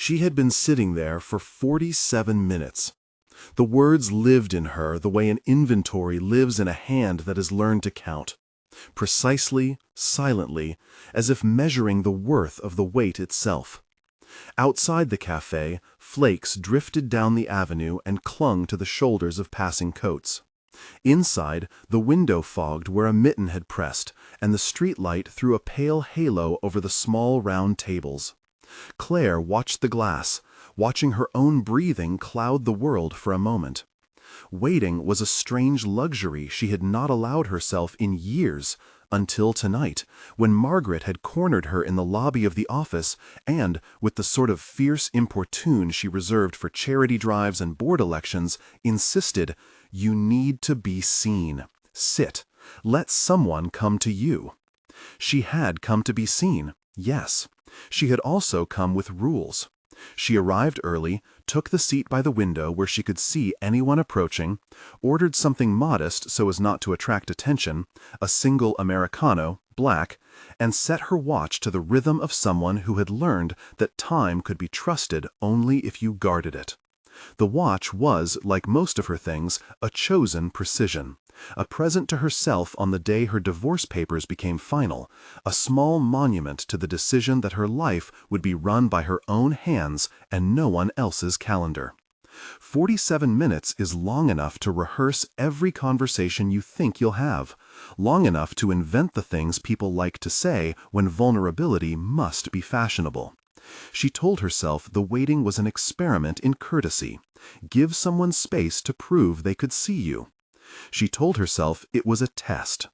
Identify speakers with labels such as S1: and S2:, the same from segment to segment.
S1: She had been sitting there for 47 minutes. The words lived in her the way an inventory lives in a hand that has learned to count. Precisely, silently, as if measuring the worth of the weight itself. Outside the cafe, flakes drifted down the avenue and clung to the shoulders of passing coats. Inside, the window fogged where a mitten had pressed, and the streetlight threw a pale halo over the small round tables. Clare watched the glass, watching her own breathing cloud the world for a moment. Waiting was a strange luxury she had not allowed herself in years, until tonight, when Margaret had cornered her in the lobby of the office and, with the sort of fierce importune she reserved for charity drives and board elections, insisted, "You need to be seen. Sit. Let someone come to you." She had come to be seen, yes. She had also come with rules. She arrived early, took the seat by the window where she could see anyone approaching, ordered something modest so as not to attract attention, a single Americano, black, and set her watch to the rhythm of someone who had learned that time could be trusted only if you guarded it. The watch was, like most of her things, a chosen precision, a present to herself on the day her divorce papers became final, a small monument to the decision that her life would be run by her own hands and no one else's calendar. 47 minutes is long enough to rehearse every conversation you think you'll have, long enough to invent the things people like to say when vulnerability must be fashionable. She told herself the waiting was an experiment in courtesy. Give someone space to prove they could see you. She told herself it was a test.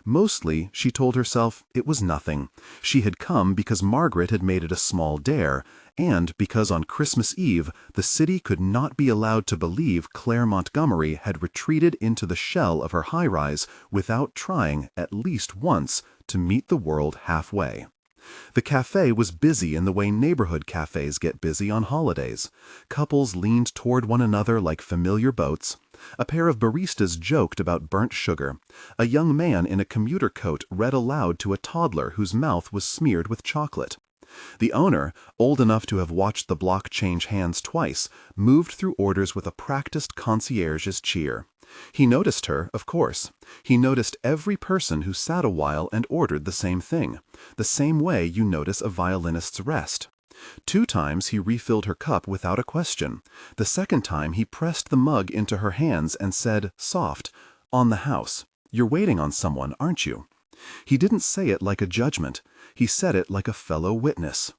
S1: Mostly, she told herself it was nothing. She had come because Margaret had made it a small dare, and because on Christmas Eve the city could not be allowed to believe Clare Montgomery had retreated into the shell of her high-rise without trying, at least once, to meet the world halfway. The cafe was busy in the way neighborhood cafes get busy on holidays. Couples leaned toward one another like familiar boats. A pair of baristas joked about burnt sugar. A young man in a commuter coat read aloud to a toddler whose mouth was smeared with chocolate. The owner, old enough to have watched the block change hands twice, moved through orders with a practiced concierge's cheer. He noticed her, of course. He noticed every person who sat a while and ordered the same thing, the same way you notice a violinist's rest. 2 times he refilled her cup without a question. The second time he pressed the mug into her hands and said, soft, "On the house. You're waiting on someone, aren't you?" He didn't say it like a judgment. He said it like a fellow witness.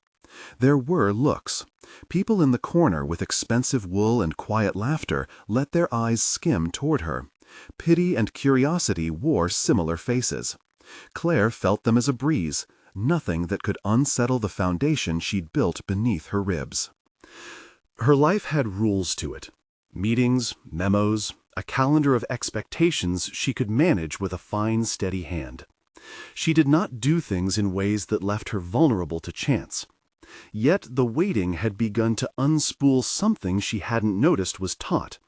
S1: There were looks. People in the corner with expensive wool and quiet laughter let their eyes skim toward her. Pity and curiosity wore similar faces. Clare felt them as a breeze, nothing that could unsettle the foundation she'd built beneath her ribs. Her life had rules to it. Meetings, memos, a calendar of expectations she could manage with a fine, steady hand. She did not do things in ways that left her vulnerable to chance. Yet the waiting had begun to unspool something she hadn't noticed was taught.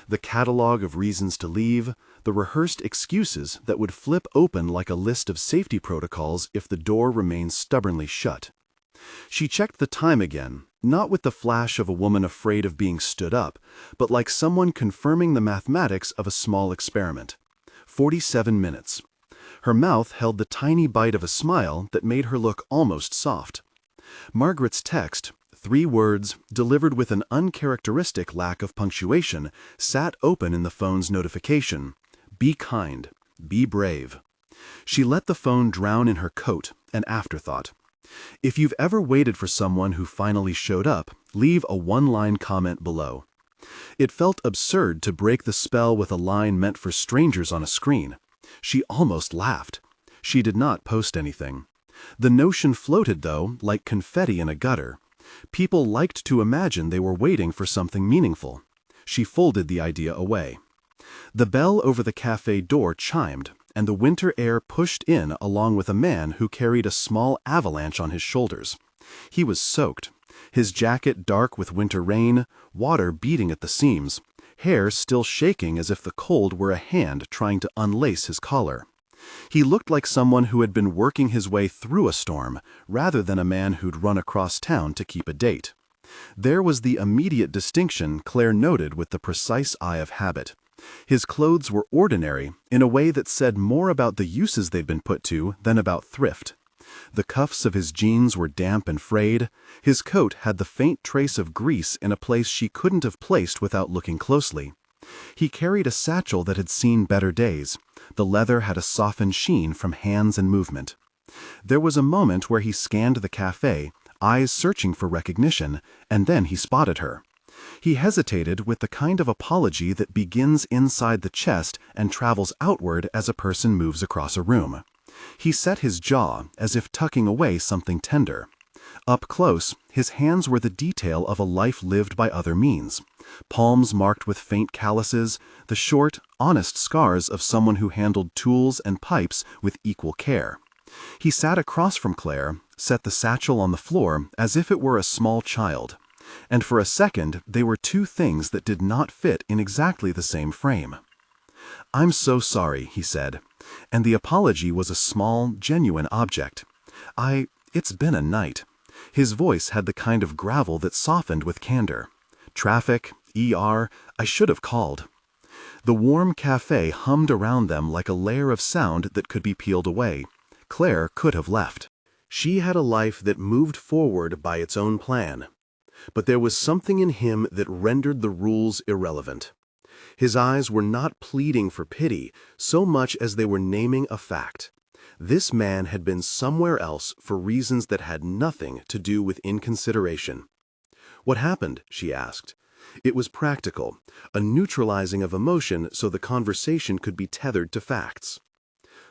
S1: The catalog of reasons to leave, the rehearsed excuses that would flip open like a list of safety protocols if the door remained stubbornly shut. She checked the time again, not with the flash of a woman afraid of being stood up, but like someone confirming the mathematics of a small experiment. 47 minutes. Her mouth held the tiny bite of a smile that made her look almost soft. Margaret's text, 3 words, delivered with an uncharacteristic lack of punctuation, sat open in the phone's notification. Be kind. Be brave. She let the phone drown in her coat, an afterthought. If you've ever waited for someone who finally showed up, leave a 1-line comment below. It felt absurd to break the spell with a line meant for strangers on a screen. She almost laughed. She did not post anything. The notion floated, though, like confetti in a gutter. People liked to imagine they were waiting for something meaningful. She folded the idea away. The bell over the cafe door chimed, and the winter air pushed in along with a man who carried a small avalanche on his shoulders. He was soaked, his jacket dark with winter rain, water beating at the seams, hair still shaking as if the cold were a hand trying to unlace his collar. He looked like someone who had been working his way through a storm, rather than a man who'd run across town to keep a date. There was the immediate distinction Claire noted with the precise eye of habit. His clothes were ordinary in a way that said more about the uses they'd been put to than about thrift. The cuffs of his jeans were damp and frayed. His coat had the faint trace of grease in a place she couldn't have placed without looking closely. He carried a satchel that had seen better days. The leather had a softened sheen from hands and movement. There was a moment where he scanned the cafe, eyes searching for recognition, and then he spotted her. He hesitated with the kind of apology that begins inside the chest and travels outward as a person moves across a room. He set his jaw as if tucking away something tender. Up close, his hands were the detail of a life lived by other means. Palms marked with faint calluses, the short, honest scars of someone who handled tools and pipes with equal care. He sat across from Clare, set the satchel on the floor as if it were a small child. And for a second, they were two things that did not fit in exactly the same frame. "I'm so sorry," he said, and the apology was a small, genuine object. It's been a night." His voice had the kind of gravel that softened with candor. "Traffic, ER, I should have called." The warm cafe hummed around them like a layer of sound that could be peeled away. Claire could have left. She had a life that moved forward by its own plan. But there was something in him that rendered the rules irrelevant. His eyes were not pleading for pity so much as they were naming a fact. This man had been somewhere else for reasons that had nothing to do with inconsideration. "What happened?" she asked. It was practical, a neutralizing of emotion so the conversation could be tethered to facts.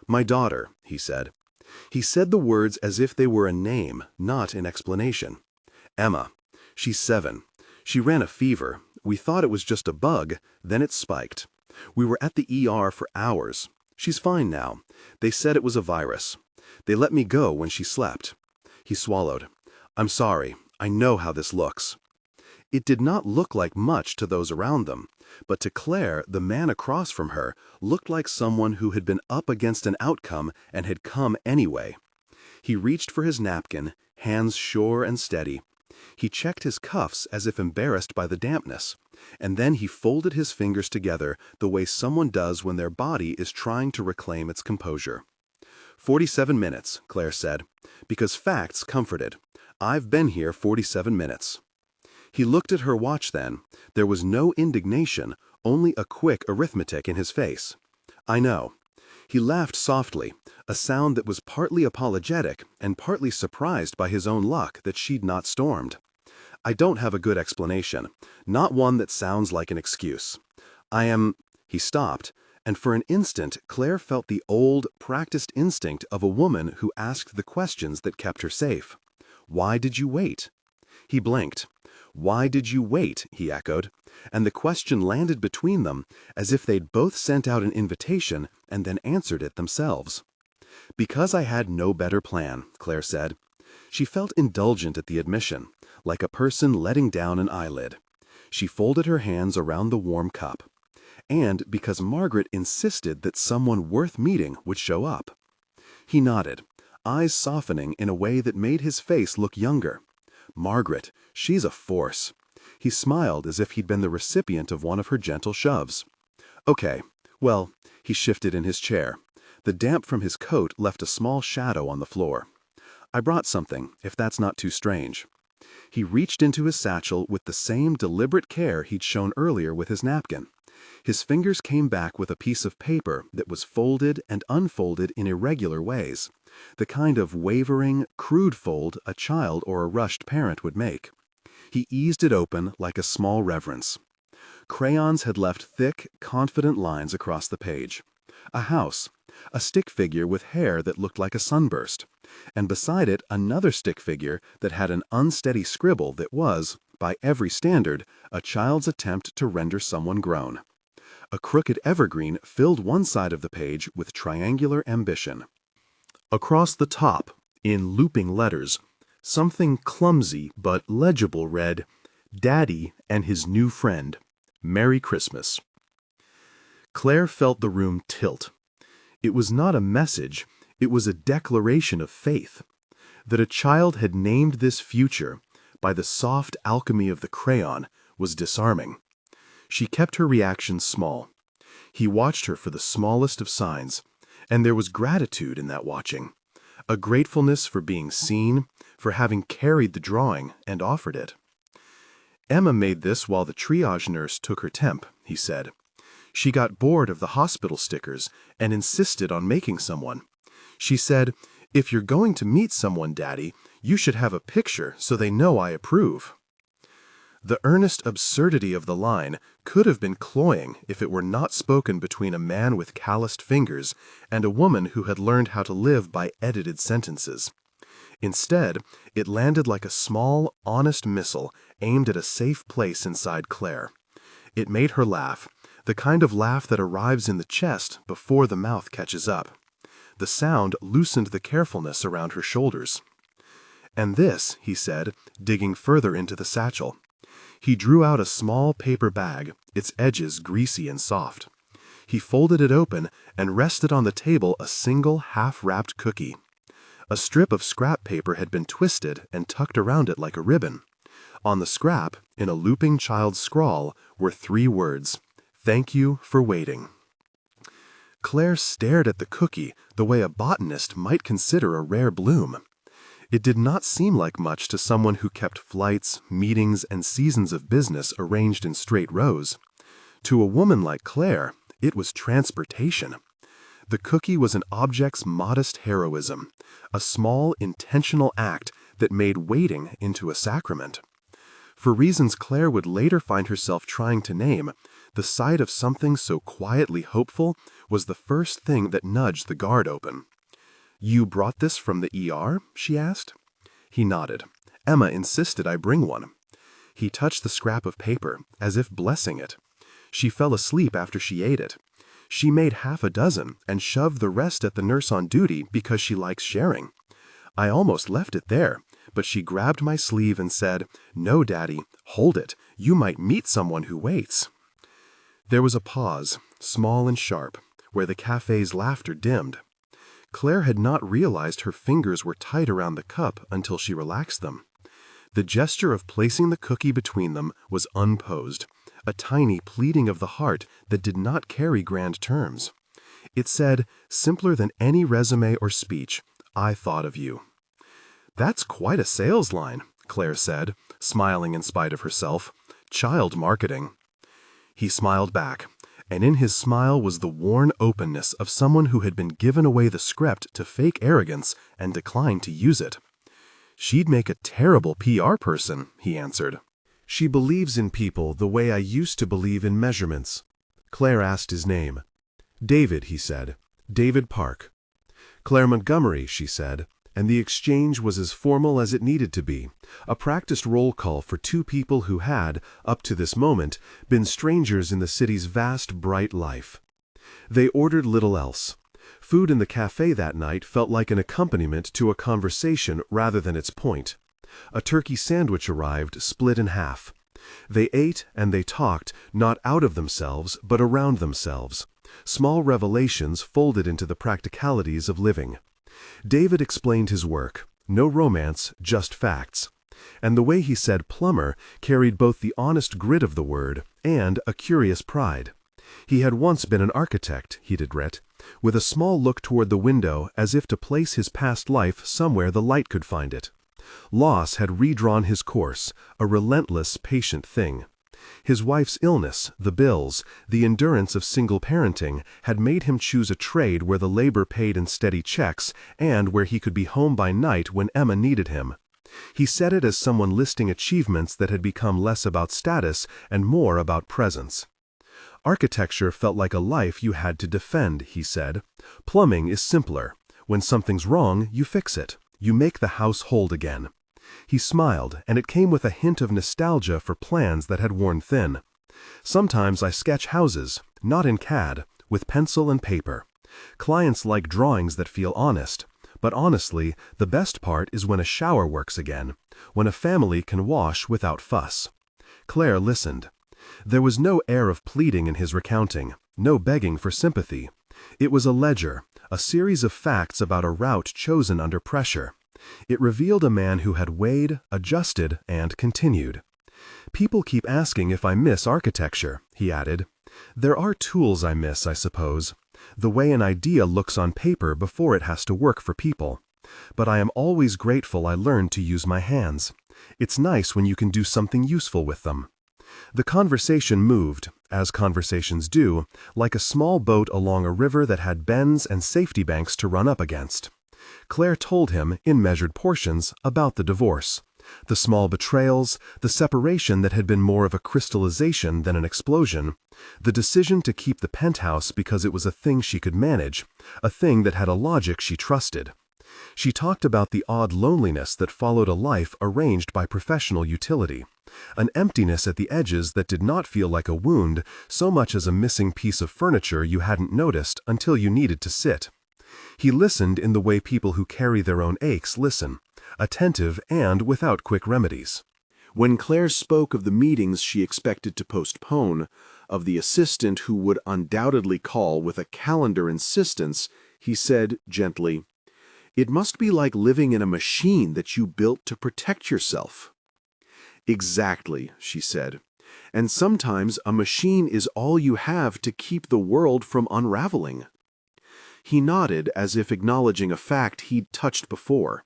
S1: "My daughter," he said. He said the words as if they were a name, not an explanation. "Emma. She's 7. She ran a fever. We thought it was just a bug, then it spiked. We were at the ER for hours. She's fine now. They said it was a virus. They let me go when she slept." He swallowed. "I'm sorry. I know how this looks." It did not look like much to those around them, but to Claire, the man across from her, looked like someone who had been up against an outcome and had come anyway. He reached for his napkin, hands sure and steady. He checked his cuffs as if embarrassed by the dampness, and then he folded his fingers together the way someone does when their body is trying to reclaim its composure. 47 minutes, Claire said, because facts comforted. I've been here 47 minutes. He looked at her watch then. There was no indignation, only a quick arithmetic in his face. "I know." He laughed softly, a sound that was partly apologetic and partly surprised by his own luck that she'd not stormed. "I don't have a good explanation, not one that sounds like an excuse. He stopped, and for an instant Claire felt the old, practiced instinct of a woman who asked the questions that kept her safe. "Why did you wait?" He blinked. "Why did you wait?" he echoed, and the question landed between them as if they'd both sent out an invitation and then answered it themselves. "Because I had no better plan," Claire said. She felt indulgent at the admission, like a person letting down an eyelid. She folded her hands around the warm cup. And because Margaret insisted that someone worth meeting would show up. He nodded, eyes softening in a way that made his face look younger. "Margaret, she's a force." He smiled as if he'd been the recipient of one of her gentle shoves. "Okay, well," he shifted in his chair. The damp from his coat left a small shadow on the floor. "I brought something, if that's not too strange." He reached into his satchel with the same deliberate care he'd shown earlier with his napkin. His fingers came back with a piece of paper that was folded and unfolded in irregular ways, the kind of wavering, crude fold a child or a rushed parent would make. He eased it open like a small reverence. Crayons had left thick, confident lines across the page. A house, a stick figure with hair that looked like a sunburst, and beside it another stick figure that had an unsteady scribble that was, by every standard, a child's attempt to render someone grown. A crooked evergreen filled one side of the page with triangular ambition. Across the top, in looping letters, something clumsy but legible read, "Daddy and his new friend. Merry Christmas." Claire felt the room tilt. It was not a message, it was a declaration of faith. That a child had named this future, by the soft alchemy of the crayon, was disarming. She kept her reactions small. He watched her for the smallest of signs, and there was gratitude in that watching, a gratefulness for being seen, for having carried the drawing and offered it. Emma made this while the triage nurse took her temp, he said. She got bored of the hospital stickers and insisted on making someone. She said, "If you're going to meet someone, Daddy, you should have a picture so they know I approve." The earnest absurdity of the line could have been cloying if it were not spoken between a man with calloused fingers and a woman who had learned how to live by edited sentences. Instead, it landed like a small, honest missile aimed at a safe place inside Clare. It made her laugh, the kind of laugh that arrives in the chest before the mouth catches up. The sound loosened the carefulness around her shoulders. "And this," he said, digging further into the satchel. He drew out a small paper bag, its edges greasy and soft. He folded it open and rested on the table a single half-wrapped cookie. A strip of scrap paper had been twisted and tucked around it like a ribbon. On the scrap, in a looping child's scrawl, were 3 words, "Thank you for waiting." Clare stared at the cookie the way a botanist might consider a rare bloom. It did not seem like much to someone who kept flights, meetings, and seasons of business arranged in straight rows. To a woman like Clare, it was transportation. The cookie was an object's modest heroism, a small, intentional act that made waiting into a sacrament. For reasons Clare would later find herself trying to name, the sight of something so quietly hopeful was the first thing that nudged the guard open. "You brought this from the ER?" she asked. He nodded. "Emma insisted I bring one." He touched the scrap of paper, as if blessing it. She fell asleep after she ate it. She made half a dozen and shoved the rest at the nurse on duty because she likes sharing. I almost left it there, but she grabbed my sleeve and said, "No, Daddy, hold it. You might meet someone who waits." There was a pause, small and sharp, where the cafe's laughter dimmed. Clare had not realized her fingers were tight around the cup until she relaxed them. The gesture of placing the cookie between them was unposed, a tiny pleading of the heart that did not carry grand terms. It said, simpler than any resume or speech, "I thought of you." "That's quite a sales line," Clare said, smiling in spite of herself. "Child marketing." He smiled back, and in his smile was the worn openness of someone who had been given away the script to fake arrogance and declined to use it. "She'd make a terrible PR person," he answered. "She believes in people the way I used to believe in measurements." Clare asked his name. "David," he said. "David Park." "Clare Montgomery," she said, and the exchange was as formal as it needed to be, a practiced roll call for 2 people who had, up to this moment, been strangers in the city's vast, bright life. They ordered little else. Food in the cafe that night felt like an accompaniment to a conversation rather than its point. A turkey sandwich arrived, split in half. They ate and they talked, not out of themselves, but around themselves. Small revelations folded into the practicalities of living. David explained his work. No romance, just facts. And the way he said plumber carried both the honest grit of the word and a curious pride. He had once been an architect, he'd admit, with a small look toward the window as if to place his past life somewhere the light could find it. Loss had redrawn his course, a relentless, patient thing. His wife's illness, the bills, the endurance of single parenting had made him choose a trade where the labor paid in steady checks and where he could be home by night when Emma needed him. He said it as someone listing achievements that had become less about status and more about presence. Architecture felt like a life you had to defend, he said. Plumbing is simpler. When something's wrong, you fix it. You make the house hold again. He smiled, and it came with a hint of nostalgia for plans that had worn thin. "Sometimes I sketch houses, not in CAD, with pencil and paper. Clients like drawings that feel honest. But honestly, the best part is when a shower works again, when a family can wash without fuss." Clare listened. There was no air of pleading in his recounting, no begging for sympathy. It was a ledger, a series of facts about a route chosen under pressure. It revealed a man who had weighed, adjusted, and continued. "People keep asking if I miss architecture," he added. "There are tools I miss, I suppose. The way an idea looks on paper before it has to work for people. But I am always grateful I learned to use my hands. It's nice when you can do something useful with them." The conversation moved, as conversations do, like a small boat along a river that had bends and safety banks to run up against. Clare told him, in measured portions, about the divorce. The small betrayals, the separation that had been more of a crystallization than an explosion, the decision to keep the penthouse because it was a thing she could manage, a thing that had a logic she trusted. She talked about the odd loneliness that followed a life arranged by professional utility, an emptiness at the edges that did not feel like a wound so much as a missing piece of furniture you hadn't noticed until you needed to sit. He listened in the way people who carry their own aches listen, attentive and without quick remedies. When Claire spoke of the meetings she expected to postpone, of the assistant who would undoubtedly call with a calendar insistence, he said gently, "It must be like living in a machine that you built to protect yourself." "Exactly," she said. "And sometimes a machine is all you have to keep the world from unraveling." He nodded as if acknowledging a fact he'd touched before.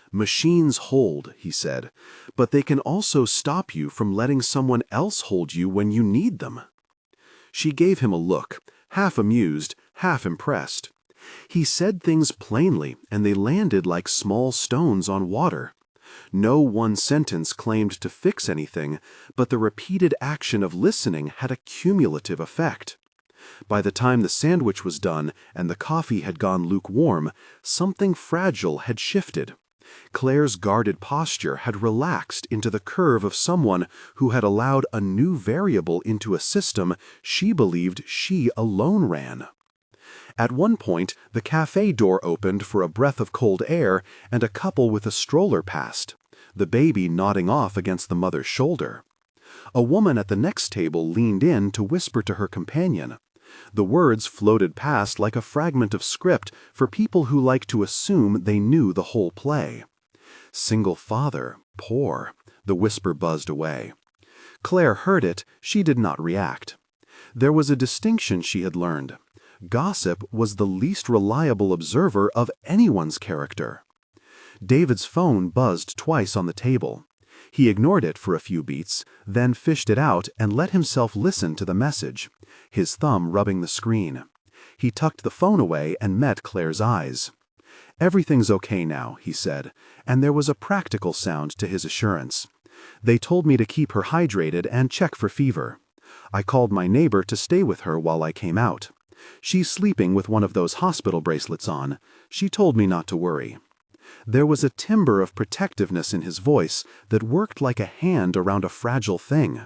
S1: "Machines hold," he said, "but they can also stop you from letting someone else hold you when you need them." She gave him a look, half amused, half impressed. He said things plainly, and they landed like small stones on water. No one sentence claimed to fix anything, but the repeated action of listening had a cumulative effect. By the time the sandwich was done and the coffee had gone lukewarm, something fragile had shifted. Claire's guarded posture had relaxed into the curve of someone who had allowed a new variable into a system she believed she alone ran. At one point, the cafe door opened for a breath of cold air and a couple with a stroller passed, the baby nodding off against the mother's shoulder. A woman at the next table leaned in to whisper to her companion. The words floated past like a fragment of script for people who like to assume they knew the whole play. "Single father, poor," the whisper buzzed away. Claire heard it, she did not react. There was a distinction she had learned. Gossip was the least reliable observer of anyone's character. David's phone buzzed twice on the table. He ignored it for a few beats, then fished it out and let himself listen to the message, his thumb rubbing the screen. He tucked the phone away and met Claire's eyes. "Everything's okay now," he said, and there was a practical sound to his assurance. "They told me to keep her hydrated and check for fever. I called my neighbor to stay with her while I came out. She's sleeping with one of those hospital bracelets on. She told me not to worry." There was a timbre of protectiveness in his voice that worked like a hand around a fragile thing.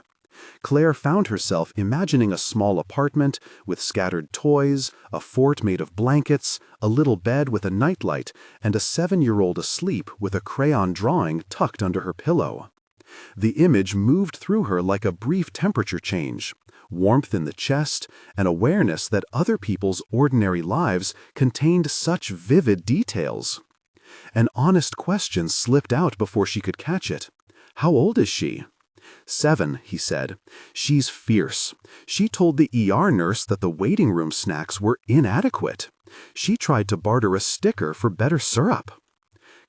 S1: Claire found herself imagining a small apartment with scattered toys, a fort made of blankets, a little bed with a nightlight, and a 7-year-old asleep with a crayon drawing tucked under her pillow. The image moved through her like a brief temperature change, warmth in the chest, an awareness that other people's ordinary lives contained such vivid details. An honest question slipped out before she could catch it. "How old is she?" 7, he said. "She's fierce. She told the ER nurse that the waiting room snacks were inadequate. She tried to barter a sticker for better syrup."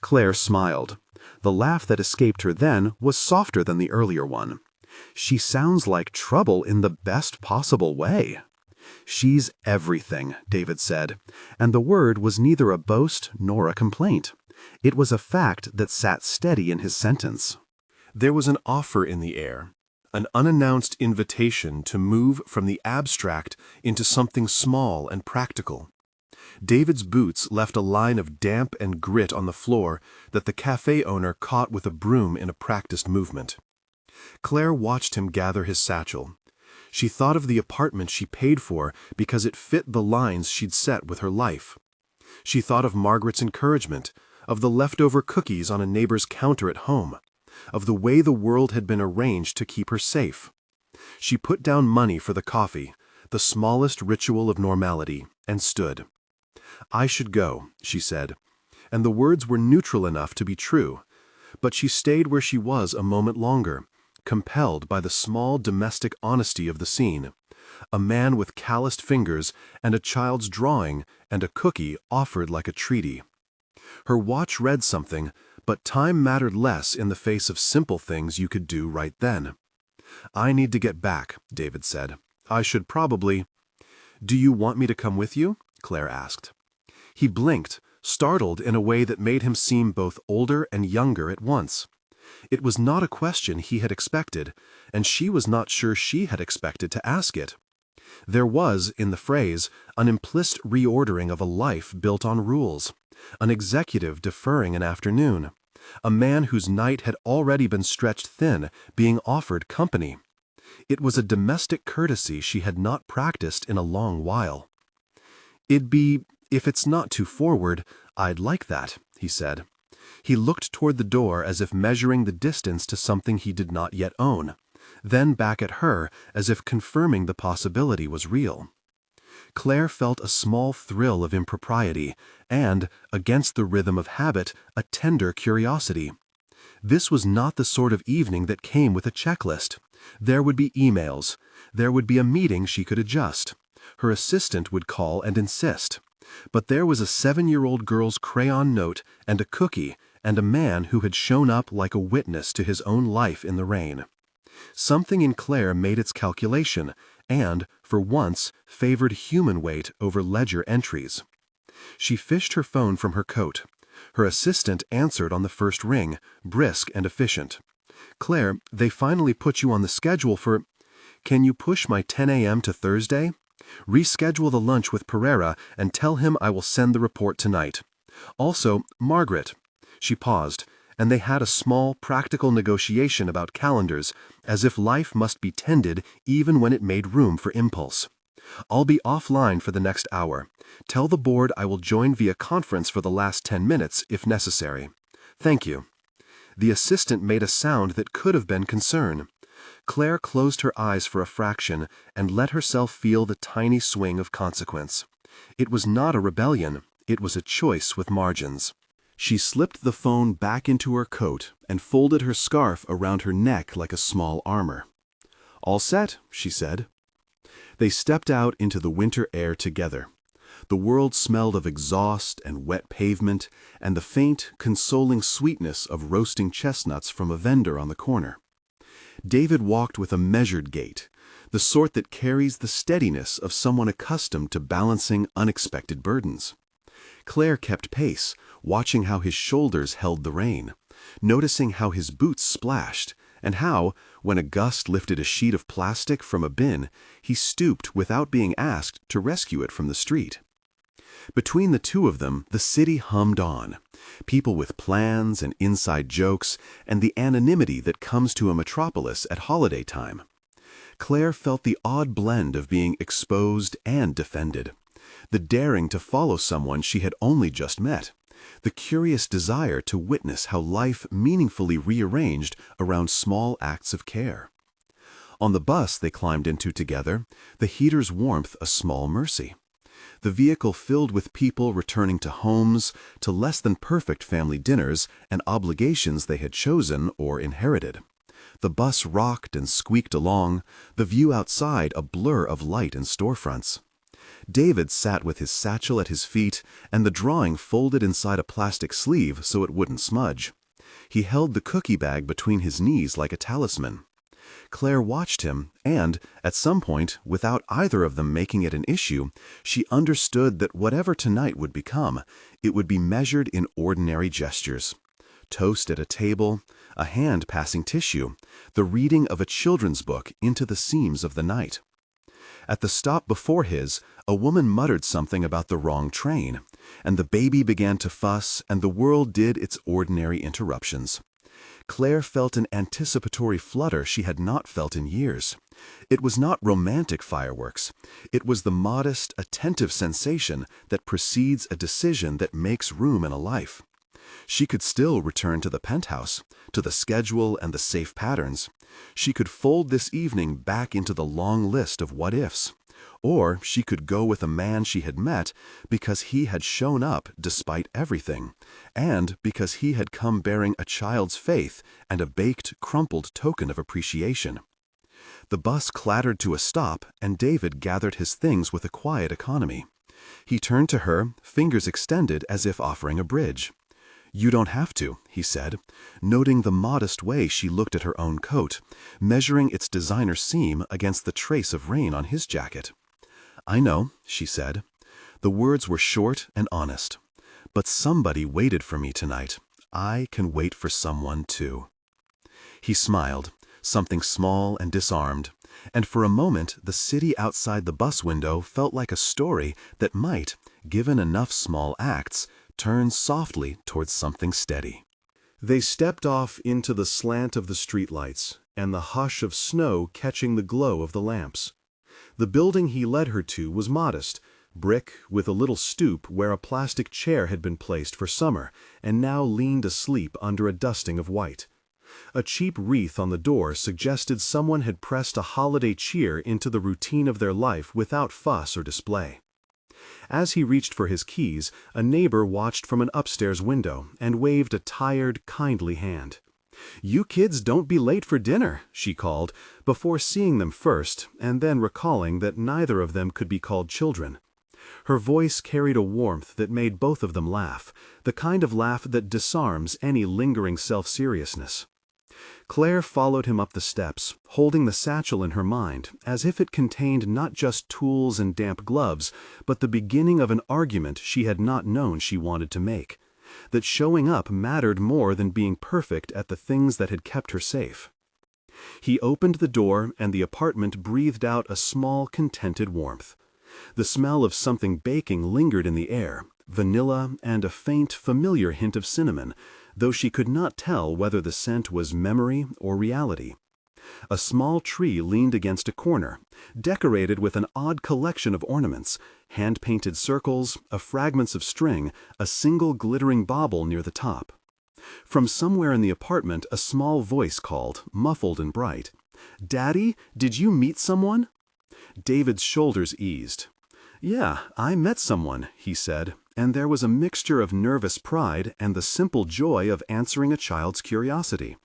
S1: Claire smiled. The laugh that escaped her then was softer than the earlier one. "She sounds like trouble in the best possible way." "She's everything," David said, and the word was neither a boast nor a complaint. It was a fact that sat steady in his sentence. There was an offer in the air, an unannounced invitation to move from the abstract into something small and practical. David's boots left a line of damp and grit on the floor that the cafe owner caught with a broom in a practiced movement. Claire watched him gather his satchel. She thought of the apartment she paid for because it fit the lines she'd set with her life. She thought of Margaret's encouragement, of the leftover cookies on a neighbor's counter at home, of the way the world had been arranged to keep her safe. She put down money for the coffee, the smallest ritual of normality, and stood. "I should go," she said. and the words were neutral enough to be true. But she stayed where she was a moment longer, compelled by the small domestic honesty of the scene. A man with calloused fingers and a child's drawing and a cookie offered like a treaty. Her watch read something, but time mattered less in the face of simple things you could do right then. "I need to get back," David said. "I should probably—" "Do you want me to come with you?" Clare asked. He blinked, startled in a way that made him seem both older and younger at once. It was not a question he had expected, and she was not sure she had expected to ask it. There was, in the phrase, an implicit reordering of a life built on rules, an executive deferring an afternoon, a man whose night had already been stretched thin being offered company. It was a domestic courtesy she had not practiced in a long while. "It'd be, if it's not too forward, I'd like that," he said. He looked toward the door as if measuring the distance to something he did not yet own, then back at her as if confirming the possibility was real. Clare felt a small thrill of impropriety and, against the rhythm of habit, a tender curiosity. This was not the sort of evening that came with a checklist. There would be emails. There would be a meeting she could adjust. Her assistant would call and insist. But there was a 7-year-old girl's crayon note and a cookie and a man who had shown up like a witness to his own life in the rain. Something in Clare made its calculation and, for once, favored human weight over ledger entries. She fished her phone from her coat. Her assistant answered on the first ring, brisk and efficient. "Clare, they finally put you on the schedule for— Can you push my 10 a.m. to Thursday? Reschedule the lunch with Pereira and tell him I will send the report tonight. Also, Margaret." She paused, and they had a small, practical negotiation about calendars, as if life must be tended even when it made room for impulse. "I'll be offline for the next hour. Tell the board I will join via conference for the last 10 minutes, if necessary. Thank you." The assistant made a sound that could have been concern. Clare closed her eyes for a fraction and let herself feel the tiny swing of consequence. It was not a rebellion, it was a choice with margins. She slipped the phone back into her coat and folded her scarf around her neck like a small armor. "All set," she said. They stepped out into the winter air together. The world smelled of exhaust and wet pavement and the faint, consoling sweetness of roasting chestnuts from a vendor on the corner. David walked with a measured gait, the sort that carries the steadiness of someone accustomed to balancing unexpected burdens. Clare kept pace, watching how his shoulders held the rain, noticing how his boots splashed, and how, when a gust lifted a sheet of plastic from a bin, he stooped without being asked to rescue it from the street. Between the two of them, the city hummed on, people with plans and inside jokes and the anonymity that comes to a metropolis at holiday time. Clare felt the odd blend of being exposed and defended, the daring to follow someone she had only just met, the curious desire to witness how life meaningfully rearranged around small acts of care. On the bus they climbed into together, the heater's warmth a small mercy. The vehicle filled with people returning to homes, to less than perfect family dinners and obligations they had chosen or inherited. The bus rocked and squeaked along, the view outside a blur of light and storefronts. David sat with his satchel at his feet and the drawing folded inside a plastic sleeve so it wouldn't smudge. He held the cookie bag between his knees like a talisman. Clare watched him, and, at some point, without either of them making it an issue, she understood that whatever tonight would become, it would be measured in ordinary gestures. Toast at a table, a hand passing tissue, the reading of a children's book into the seams of the night. At the stop before his, a woman muttered something about the wrong train, and the baby began to fuss, and the world did its ordinary interruptions. Clare felt an anticipatory flutter she had not felt in years. It was not romantic fireworks. It was the modest, attentive sensation that precedes a decision that makes room in a life. She could still return to the penthouse, to the schedule and the safe patterns. She could fold this evening back into the long list of what-ifs, Or she could go with a man she had met because he had shown up despite everything, and because he had come bearing a child's faith and a baked, crumpled token of appreciation. The bus clattered to a stop, and David gathered his things with a quiet economy. He turned to her, fingers extended as if offering a bridge. "You don't have to," he said, noting the modest way she looked at her own coat, measuring its designer seam against the trace of rain on his jacket. "I know," she said. The words were short and honest. "But somebody waited for me tonight. I can wait for someone too." He smiled, something small and disarmed, and for a moment the city outside the bus window felt like a story that might, given enough small acts, turn softly towards something steady. They stepped off into the slant of the streetlights and the hush of snow catching the glow of the lamps. The building he led her to was modest, brick with a little stoop where a plastic chair had been placed for summer and now leaned asleep under a dusting of white. A cheap wreath on the door suggested someone had pressed a holiday cheer into the routine of their life without fuss or display. As he reached for his keys, a neighbor watched from an upstairs window and waved a tired, kindly hand. "You kids don't be late for dinner," she called, before seeing them first and then recalling that neither of them could be called children. Her voice carried a warmth that made both of them laugh, the kind of laugh that disarms any lingering self-seriousness. Clare followed him up the steps, holding the satchel in her mind, as if it contained not just tools and damp gloves, but the beginning of an argument she had not known she wanted to make. That showing up mattered more than being perfect at the things that had kept her safe. He opened the door, and the apartment breathed out a small, contented warmth. The smell of something baking lingered in the air, vanilla and a faint, familiar hint of cinnamon, though she could not tell whether the scent was memory or reality. A small tree leaned against a corner, decorated with an odd collection of ornaments, hand-painted circles, fragments of string, a single glittering bauble near the top. From somewhere in the apartment a small voice called, muffled and bright, "Daddy, did you meet someone?" David's shoulders eased. "Yeah, I met someone," he said, and there was a mixture of nervous pride and the simple joy of answering a child's curiosity.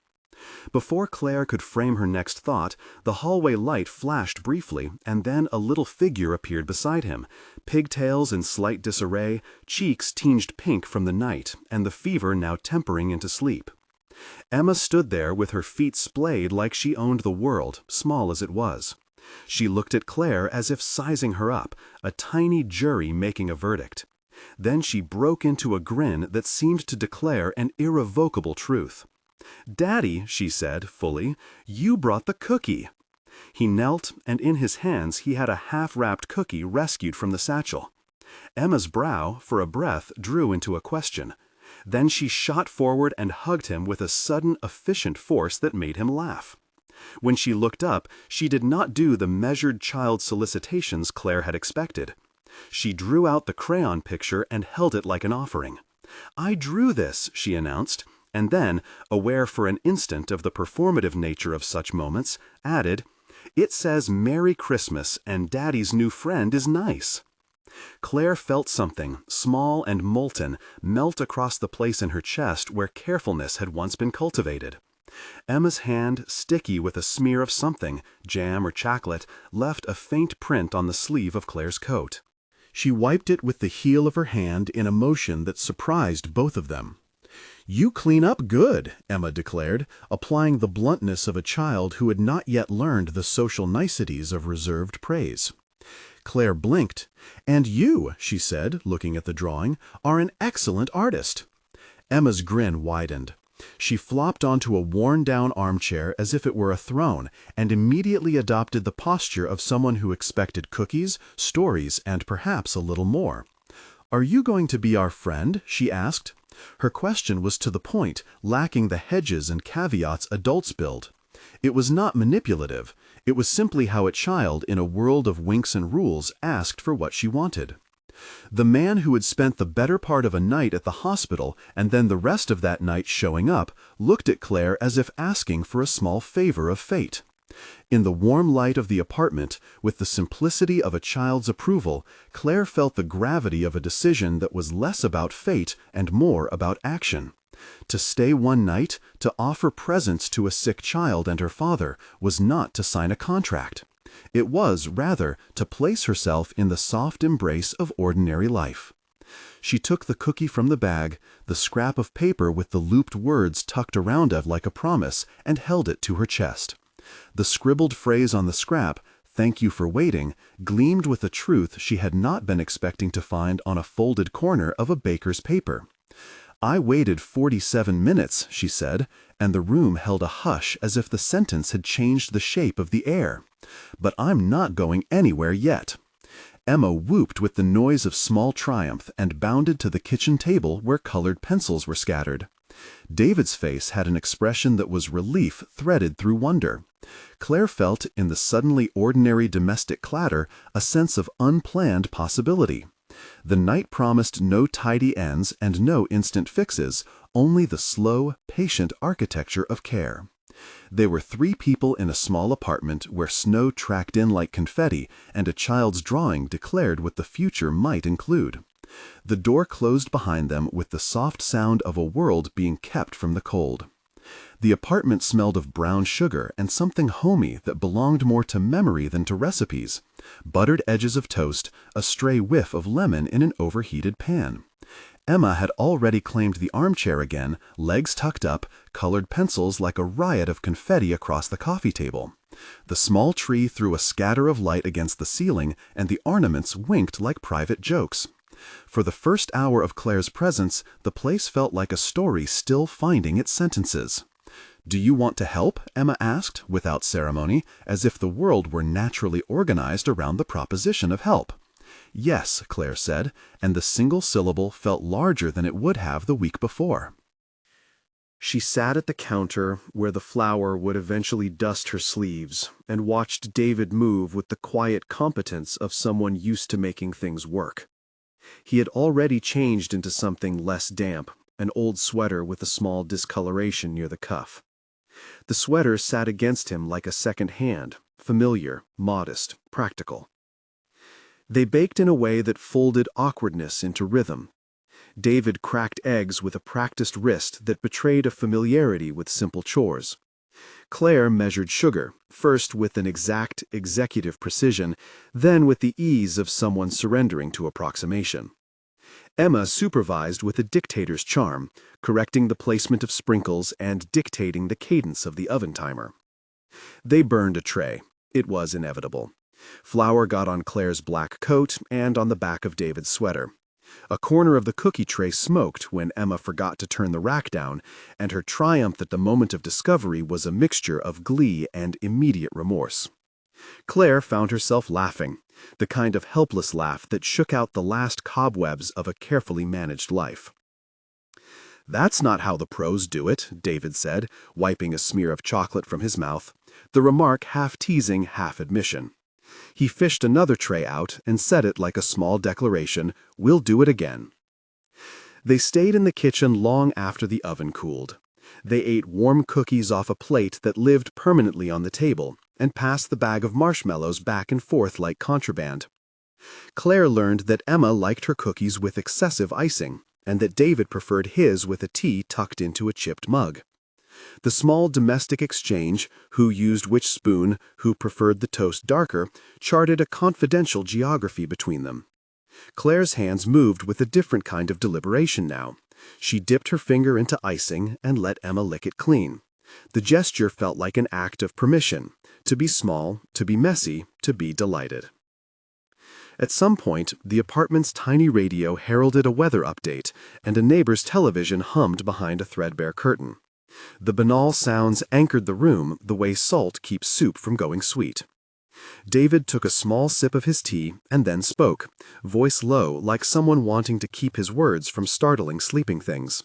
S1: Before Clare could frame her next thought, the hallway light flashed briefly, and then a little figure appeared beside him, pigtails in slight disarray, cheeks tinged pink from the night, and the fever now tempering into sleep. Emma stood there with her feet splayed like she owned the world, small as it was. She looked at Clare as if sizing her up, a tiny jury making a verdict. Then she broke into a grin that seemed to declare an irrevocable truth. "Daddy," she said, fully, "you brought the cookie." He knelt, and in his hands he had a half-wrapped cookie rescued from the satchel. Emma's brow, for a breath, drew into a question. Then she shot forward and hugged him with a sudden, efficient force that made him laugh. When she looked up, she did not do the measured child solicitations Clare had expected. She drew out the crayon picture and held it like an offering. "I drew this," she announced, and then, aware for an instant of the performative nature of such moments, added, "It says Merry Christmas, and Daddy's new friend is nice." Clare felt something, small and molten, melt across the place in her chest where carefulness had once been cultivated. Emma's hand, sticky with a smear of something, jam or chocolate, left a faint print on the sleeve of Clare's coat. She wiped it with the heel of her hand in a motion that surprised both of them. "You clean up good," Emma declared, applying the bluntness of a child who had not yet learned the social niceties of reserved praise. Clare blinked. "And you," she said, looking at the drawing, "are an excellent artist." Emma's grin widened. She flopped onto a worn-down armchair as if it were a throne, and immediately adopted the posture of someone who expected cookies, stories, and perhaps a little more. "Are you going to be our friend?" she asked. Her question was to the point, lacking the hedges and caveats adults build. It was not manipulative. It was simply how a child in a world of winks and rules asked for what she wanted. The man who had spent the better part of a night at the hospital and then the rest of that night showing up looked at Clare as if asking for a small favor of fate. In the warm light of the apartment, with the simplicity of a child's approval, Claire felt the gravity of a decision that was less about fate and more about action. To stay one night, to offer presents to a sick child and her father, was not to sign a contract. It was, rather, to place herself in the soft embrace of ordinary life. She took the cookie from the bag, the scrap of paper with the looped words tucked around it like a promise, and held it to her chest. The scribbled phrase on the scrap, "Thank you for waiting," gleamed with a truth she had not been expecting to find on a folded corner of a baker's paper. "I waited 47 minutes," she said, and the room held a hush as if the sentence had changed the shape of the air. "But I'm not going anywhere yet." Emma whooped with the noise of small triumph and bounded to the kitchen table where colored pencils were scattered. David's face had an expression that was relief threaded through wonder. Claire felt, in the suddenly ordinary domestic clatter, a sense of unplanned possibility. The night promised no tidy ends and no instant fixes, only the slow, patient architecture of care. They were 3 people in a small apartment where snow tracked in like confetti and a child's drawing declared what the future might include. The door closed behind them with the soft sound of a world being kept from the cold. The apartment smelled of brown sugar and something homey that belonged more to memory than to recipes. Buttered edges of toast, a stray whiff of lemon in an overheated pan. Emma had already claimed the armchair again, legs tucked up, colored pencils like a riot of confetti across the coffee table. The small tree threw a scatter of light against the ceiling, and the ornaments winked like private jokes. For the first hour of Claire's presence, the place felt like a story still finding its sentences. "Do you want to help?" Emma asked, without ceremony, as if the world were naturally organized around the proposition of help. "Yes," Claire said, and the single syllable felt larger than it would have the week before. She sat at the counter, where the flour would eventually dust her sleeves, and watched David move with the quiet competence of someone used to making things work. He had already changed into something less damp, an old sweater with a small discoloration near the cuff. The sweater sat against him like a second hand, familiar, modest, practical. They baked in a way that folded awkwardness into rhythm. David cracked eggs with a practiced wrist that betrayed a familiarity with simple chores. Claire measured sugar, first with an exact, executive precision, then with the ease of someone surrendering to approximation. Emma supervised with a dictator's charm, correcting the placement of sprinkles and dictating the cadence of the oven timer. They burned a tray. It was inevitable. Flour got on Claire's black coat and on the back of David's sweater. A corner of the cookie tray smoked when Emma forgot to turn the rack down, and her triumph at the moment of discovery was a mixture of glee and immediate remorse. Claire found herself laughing, the kind of helpless laugh that shook out the last cobwebs of a carefully managed life. "That's not how the pros do it," David said, wiping a smear of chocolate from his mouth, the remark half teasing, half admission. He fished another tray out and said it like a small declaration, "We'll do it again." They stayed in the kitchen long after the oven cooled. They ate warm cookies off a plate that lived permanently on the table, and passed the bag of marshmallows back and forth like contraband. Claire learned that Emma liked her cookies with excessive icing, and that David preferred his with a tea tucked into a chipped mug. The small domestic exchange, who used which spoon, who preferred the toast darker, charted a confidential geography between them. Claire's hands moved with a different kind of deliberation now. She dipped her finger into icing and let Emma lick it clean. The gesture felt like an act of permission, to be small, to be messy, to be delighted. At some point, the apartment's tiny radio heralded a weather update, and a neighbor's television hummed behind a threadbare curtain. The banal sounds anchored the room the way salt keeps soup from going sweet. David took a small sip of his tea and then spoke, voice low like someone wanting to keep his words from startling sleeping things.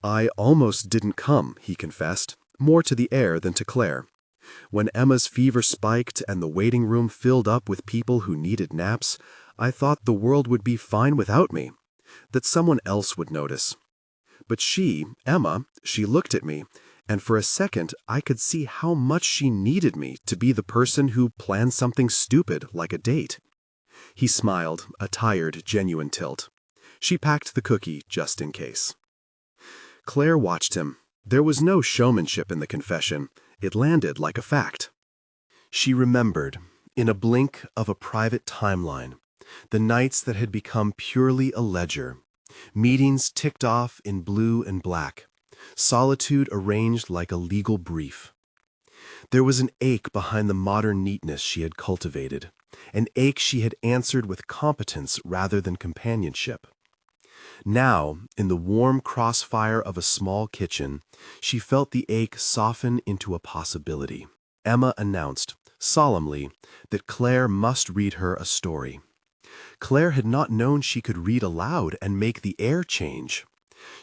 S1: "I almost didn't come," he confessed, more to the air than to Claire. "When Emma's fever spiked and the waiting room filled up with people who needed naps, I thought the world would be fine without me, that someone else would notice. But she, Emma, she looked at me, And for a second, I could see how much she needed me to be the person who planned something stupid like a date. He smiled, a tired, genuine tilt. She packed the cookie just in case. Claire watched him. There was no showmanship in the confession. It landed like a fact. She remembered, in a blink of a private timeline, the nights that had become purely a ledger, meetings ticked off in blue and black, solitude arranged like a legal brief. There was an ache behind the modern neatness she had cultivated, an ache she had answered with competence rather than companionship. Now, in the warm crossfire of a small kitchen, she felt the ache soften into a possibility. Emma announced, solemnly, that Clare must read her a story. Claire had not known she could read aloud and make the air change.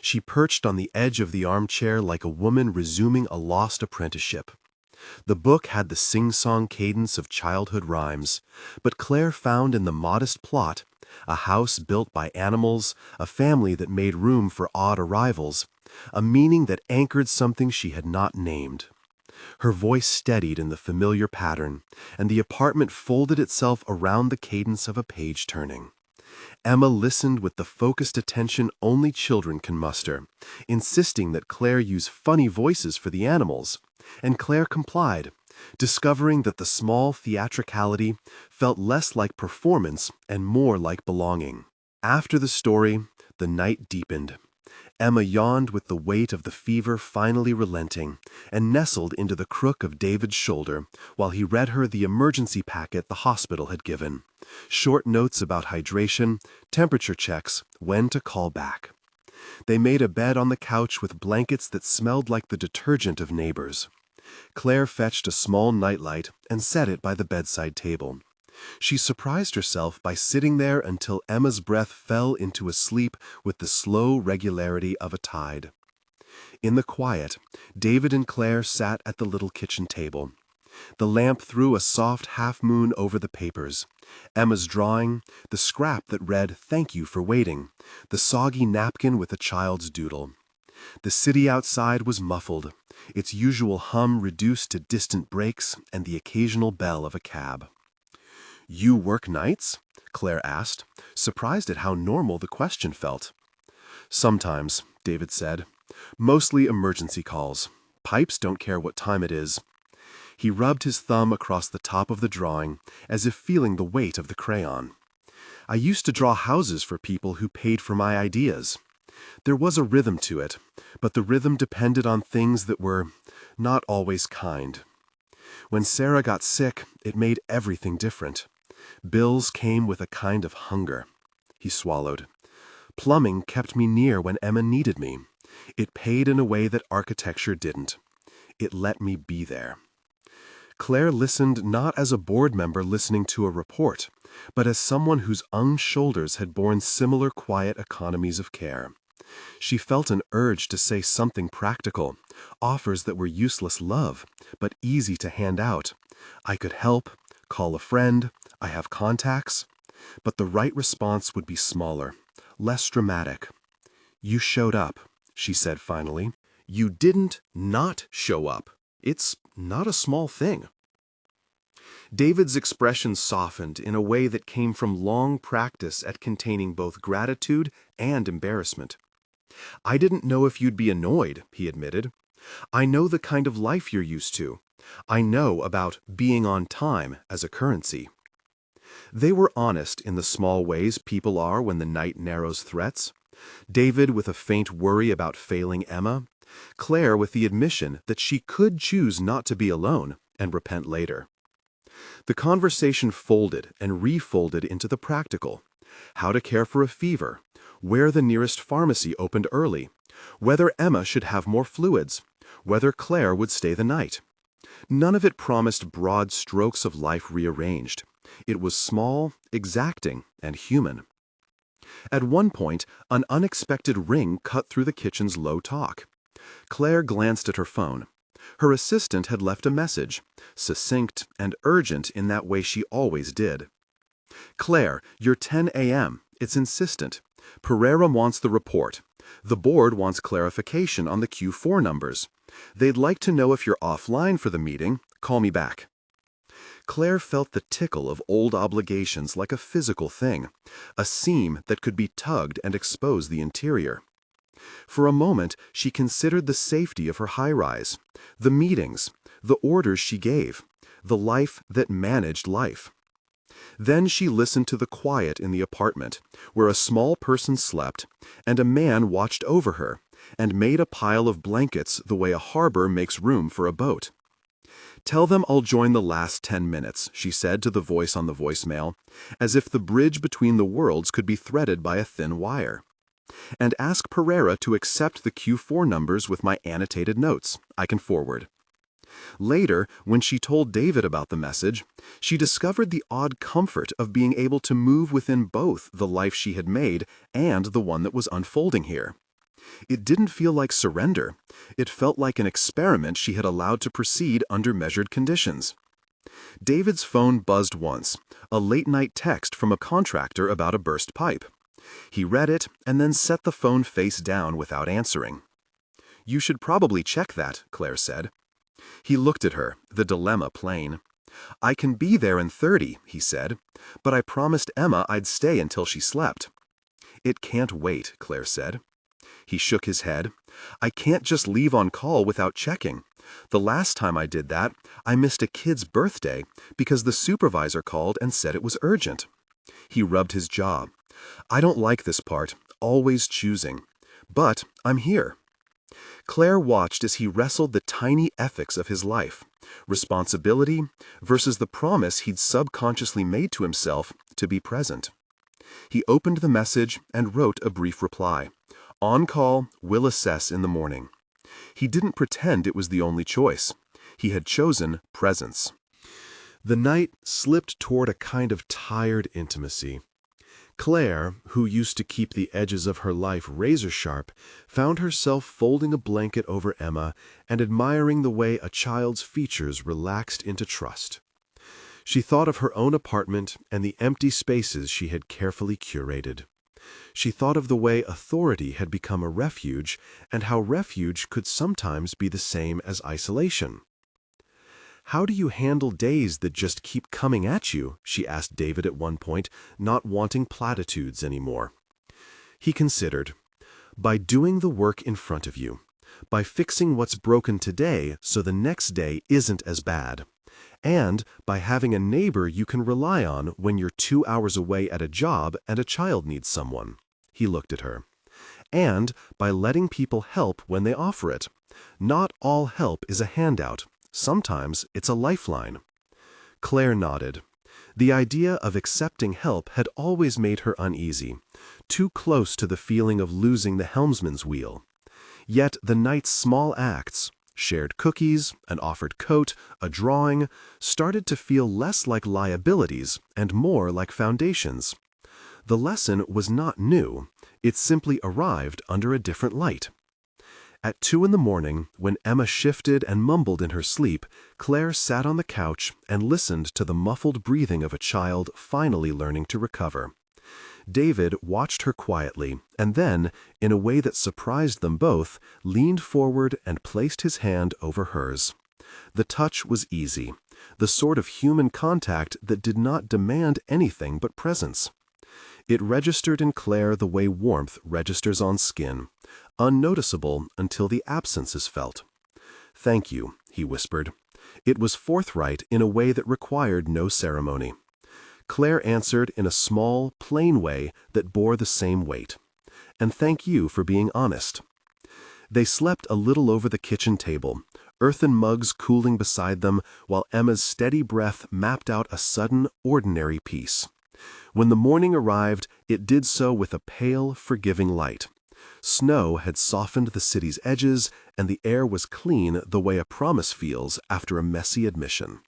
S1: She perched on the edge of the armchair like a woman resuming a lost apprenticeship. The book had the sing-song cadence of childhood rhymes, but Claire found in the modest plot, a house built by animals, a family that made room for odd arrivals, a meaning that anchored something she had not named. Her voice steadied in the familiar pattern, and the apartment folded itself around the cadence of a page turning. Emma listened with the focused attention only children can muster, insisting that Claire use funny voices for the animals, and Claire complied, discovering that the small theatricality felt less like performance and more like belonging. After the story, the night deepened. Emma yawned with the weight of the fever finally relenting, and nestled into the crook of David's shoulder while he read her the emergency packet the hospital had given. Short notes about hydration, temperature checks, when to call back. They made a bed on the couch with blankets that smelled like the detergent of neighbors. Claire fetched a small nightlight and set it by the bedside table. She surprised herself by sitting there until Emma's breath fell into a sleep with the slow regularity of a tide. In the quiet, David and Claire sat at the little kitchen table. The lamp threw a soft half-moon over the papers. Emma's drawing, the scrap that read, "Thank you for waiting," the soggy napkin with a child's doodle. The city outside was muffled, its usual hum reduced to distant breaks and the occasional bell of a cab. "You work nights?" Claire asked, surprised at how normal the question felt. "Sometimes," David said. "Mostly emergency calls. Pipes don't care what time it is." He rubbed his thumb across the top of the drawing, as if feeling the weight of the crayon. "I used to draw houses for people who paid for my ideas. There was a rhythm to it, but the rhythm depended on things that were not always kind. When Sarah got sick, it made everything different. Bills came with a kind of hunger." He swallowed. "Plumbing kept me near when Emma needed me. It paid in a way that architecture didn't. It let me be there." Claire listened not as a board member listening to a report, but as someone whose own shoulders had borne similar quiet economies of care. She felt an urge to say something practical, offers that were useless love, but easy to hand out. "I could help, call a friend, I have contacts." But the right response would be smaller, less dramatic. "You showed up," she said finally. "You didn't not show up. It's not a small thing." David's expression softened in a way that came from long practice at containing both gratitude and embarrassment. "I didn't know if you'd be annoyed," he admitted. "I know the kind of life you're used to. I know about being on time as a currency." They were honest in the small ways people are when the night narrows threats. David with a faint worry about failing Emma. Claire with the admission that she could choose not to be alone and repent later. The conversation folded and refolded into the practical. How to care for a fever, where the nearest pharmacy opened early, whether Emma should have more fluids, whether Claire would stay the night. None of it promised broad strokes of life rearranged. It was small, exacting, and human. At one point, an unexpected ring cut through the kitchen's low talk. Claire glanced at her phone. Her assistant had left a message, succinct and urgent in that way she always did. "Claire, you're 10 a.m. It's insistent. Pereira wants the report. The board wants clarification on the Q4 numbers. They'd like to know if you're offline for the meeting. Call me back. Claire felt the tickle of old obligations like a physical thing, a seam that could be tugged and expose the interior. For a moment, she considered the safety of her high-rise, the meetings, the orders she gave, the life that managed life. Then she listened to the quiet in the apartment, where a small person slept, and a man watched over her, and made a pile of blankets the way a harbor makes room for a boat. "Tell them I'll join the last 10 minutes," she said to the voice on the voicemail, as if the bridge between the worlds could be threaded by a thin wire. "And ask Pereira to accept the Q4 numbers with my annotated notes. I can forward." Later, when she told David about the message, she discovered the odd comfort of being able to move within both the life she had made and the one that was unfolding here. It didn't feel like surrender. It felt like an experiment she had allowed to proceed under measured conditions. David's phone buzzed once, a late-night text from a contractor about a burst pipe. He read it and then set the phone face down without answering. "You should probably check that," Claire said. He looked at her, the dilemma plain. "I can be there in 30, he said, "but I promised Emma I'd stay until she slept." "It can't wait," Claire said. He shook his head. "I can't just leave on call without checking. The last time I did that, I missed a kid's birthday because the supervisor called and said it was urgent." He rubbed his jaw. "I don't like this part, always choosing. But I'm here." Claire watched as he wrestled the tiny ethics of his life, responsibility versus the promise he'd subconsciously made to himself to be present. He opened the message and wrote a brief reply. "On call, will assess in the morning." He didn't pretend it was the only choice. He had chosen presence. The night slipped toward a kind of tired intimacy. Claire, who used to keep the edges of her life razor-sharp, found herself folding a blanket over Emma and admiring the way a child's features relaxed into trust. She thought of her own apartment and the empty spaces she had carefully curated. She thought of the way authority had become a refuge and how refuge could sometimes be the same as isolation. "How do you handle days that just keep coming at you?" she asked David at one point, not wanting platitudes anymore. He considered. "By doing the work in front of you. By fixing what's broken today so the next day isn't as bad. And by having a neighbor you can rely on when you're 2 hours away at a job and a child needs someone." He looked at her. "And by letting people help when they offer it. Not all help is a handout. Sometimes it's a lifeline." Claire nodded. The idea of accepting help had always made her uneasy, too close to the feeling of losing the helmsman's wheel. Yet the night's small acts, shared cookies, an offered coat, a drawing, started to feel less like liabilities and more like foundations. The lesson was not new. It simply arrived under a different light. At 2 a.m, when Emma shifted and mumbled in her sleep, Claire sat on the couch and listened to the muffled breathing of a child finally learning to recover. David watched her quietly and then, in a way that surprised them both, leaned forward and placed his hand over hers. The touch was easy, the sort of human contact that did not demand anything but presence. It registered in Claire the way warmth registers on skin, unnoticeable until the absence is felt. "Thank you," he whispered. It was forthright in a way that required no ceremony. Claire answered in a small, plain way that bore the same weight. "And thank you for being honest." They slept a little over the kitchen table, earthen mugs cooling beside them, while Emma's steady breath mapped out a sudden, ordinary peace. When the morning arrived, it did so with a pale, forgiving light. Snow had softened the city's edges, and the air was clean the way a promise feels after a messy admission.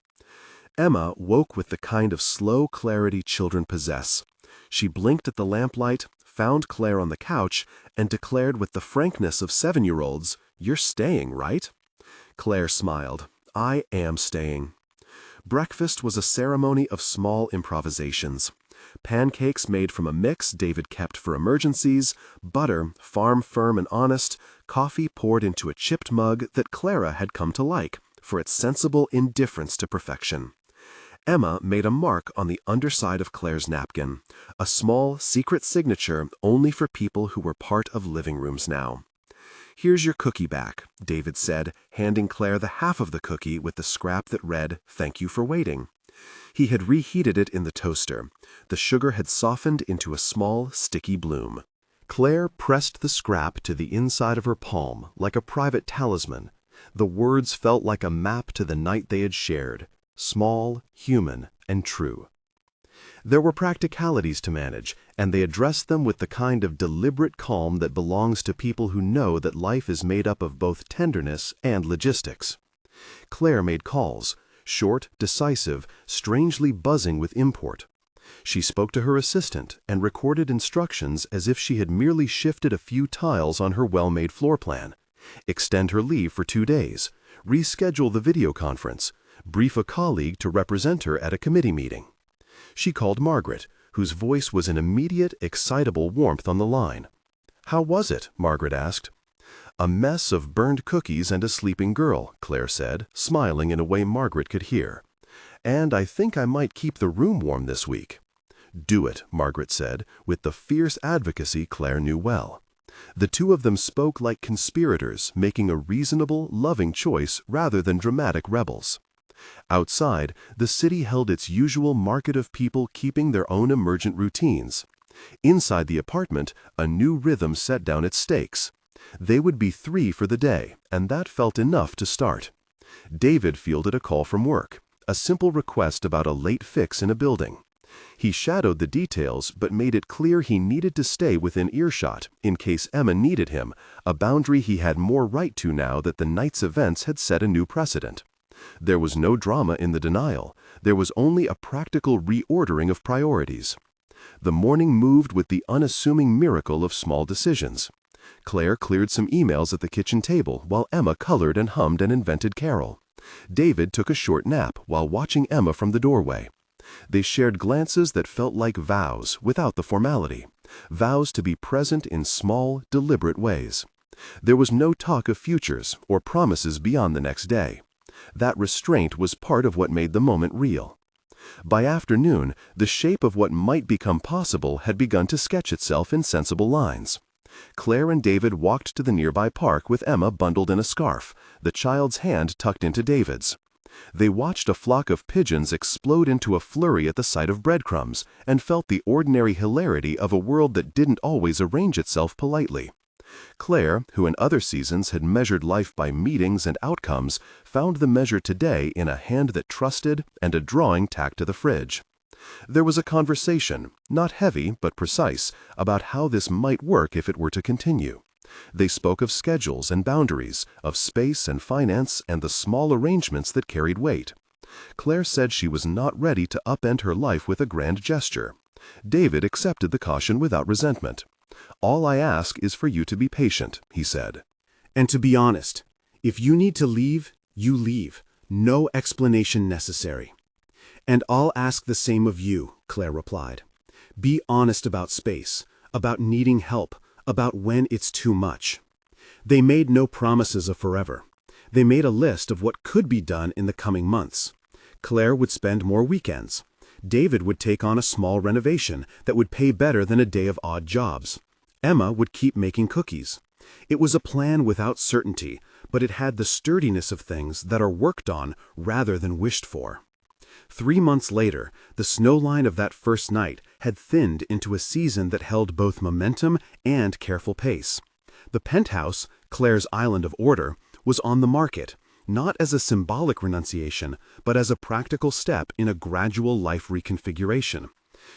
S1: Emma woke with the kind of slow clarity children possess. She blinked at the lamplight, found Claire on the couch, and declared with the frankness of 7-year-olds, "You're staying, right?" Claire smiled. "I am staying." Breakfast was a ceremony of small improvisations. Pancakes made from a mix David kept for emergencies, butter, farm firm and honest, coffee poured into a chipped mug that Clara had come to like for its sensible indifference to perfection. Emma made a mark on the underside of Clare's napkin, a small, secret signature only for people who were part of living rooms now. "Here's your cookie back," David said, handing Clare the half of the cookie with the scrap that read, "Thank you for waiting." He had reheated it in the toaster. The sugar had softened into a small, sticky bloom. Clare pressed the scrap to the inside of her palm like a private talisman. The words felt like a map to the night they had shared, small, human, and true. There were practicalities to manage, and they addressed them with the kind of deliberate calm that belongs to people who know that life is made up of both tenderness and logistics. Clare made calls, short, decisive, strangely buzzing with import. She spoke to her assistant and recorded instructions as if she had merely shifted a few tiles on her well-made floor plan. Extend her leave for 2 days, reschedule the video conference, brief a colleague to represent her at a committee meeting. She called Margaret, whose voice was an immediate, excitable warmth on the line. "How was it?" Margaret asked. "A mess of burned cookies and a sleeping girl," Clare said, smiling in a way Margaret could hear. "And I think I might keep the room warm this week." "Do it," Margaret said, with the fierce advocacy Clare knew well. The two of them spoke like conspirators, making a reasonable, loving choice rather than dramatic rebels. Outside, the city held its usual market of people keeping their own emergent routines. Inside the apartment, a new rhythm set down its stakes. They would be 3 for the day, and that felt enough to start. David fielded a call from work, a simple request about a late fix in a building. He shadowed the details but made it clear he needed to stay within earshot in case Emma needed him, a boundary he had more right to now that the night's events had set a new precedent. There was no drama in the denial. There was only a practical reordering of priorities. The morning moved with the unassuming miracle of small decisions. Clare cleared some emails at the kitchen table while Emma colored and hummed an invented carol. David took a short nap while watching Emma from the doorway. They shared glances that felt like vows without the formality, vows to be present in small, deliberate ways. There was no talk of futures or promises beyond the next day. That restraint was part of what made the moment real. By afternoon, the shape of what might become possible had begun to sketch itself in sensible lines. Clare and David walked to the nearby park with Emma bundled in a scarf, the child's hand tucked into David's. They watched a flock of pigeons explode into a flurry at the sight of breadcrumbs and felt the ordinary hilarity of a world that didn't always arrange itself politely. Clare, who in other seasons had measured life by meetings and outcomes, found the measure today in a hand that trusted and a drawing tacked to the fridge. There was a conversation, not heavy but precise, about how this might work if it were to continue. They spoke of schedules and boundaries, of space and finance and the small arrangements that carried weight. Clare said she was not ready to upend her life with a grand gesture. David accepted the caution without resentment. "All I ask is for you to be patient," he said.
S2: "And to be honest. If you need to leave, you leave. No explanation necessary." "And I'll ask the same of you," Clare replied. "Be honest about space, about needing help, about when it's too much." They made no promises of forever. They made a list of what could be done in the coming months. Clare would spend more weekends. David would take on a small renovation that would pay better than a day of odd jobs. Emma would keep making cookies. It was a plan without certainty, but it had the sturdiness of things that are worked on rather than wished for. 3 months later, the snow line of that first night had thinned into a season that held both momentum and careful pace. The penthouse, Clare's island of order, was on the market, not as a symbolic renunciation, but as a practical step in a gradual life reconfiguration.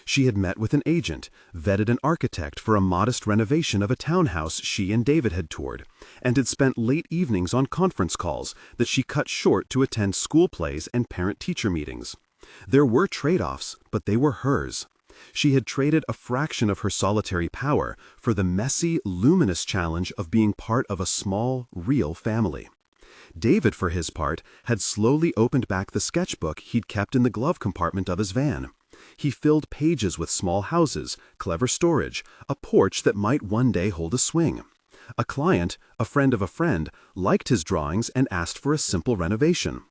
S2: She had met with an agent, vetted an architect for a modest renovation of a townhouse she and David had toured, and had spent late evenings on conference calls that she cut short to attend school plays and parent-teacher meetings. There were trade-offs, but they were hers. She had traded a fraction of her solitary power for the messy, luminous challenge of being part of a small, real family. David, for his part, had slowly opened back the sketchbook he'd kept in the glove compartment of his van. He filled pages with small houses, clever storage, a porch that might one day hold a swing. A client, a friend of a friend, liked his drawings and asked for a simple renovation.